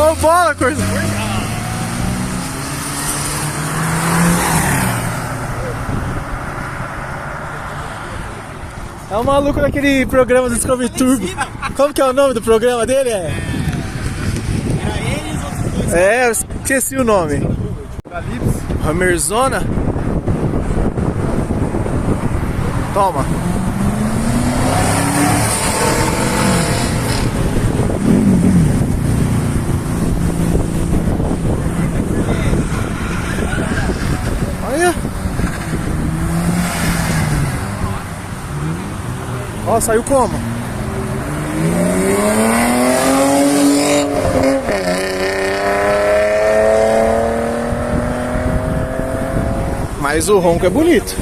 Ô, bola, coisa. É o maluco daquele programa do Discovery Turbo. Como que é o nome do programa dele? Era ele e os outros dois. É, eu esqueci o nome. Hammerzona? Toma. Olha. Ó, saiu como? Mas o ronco é bonito.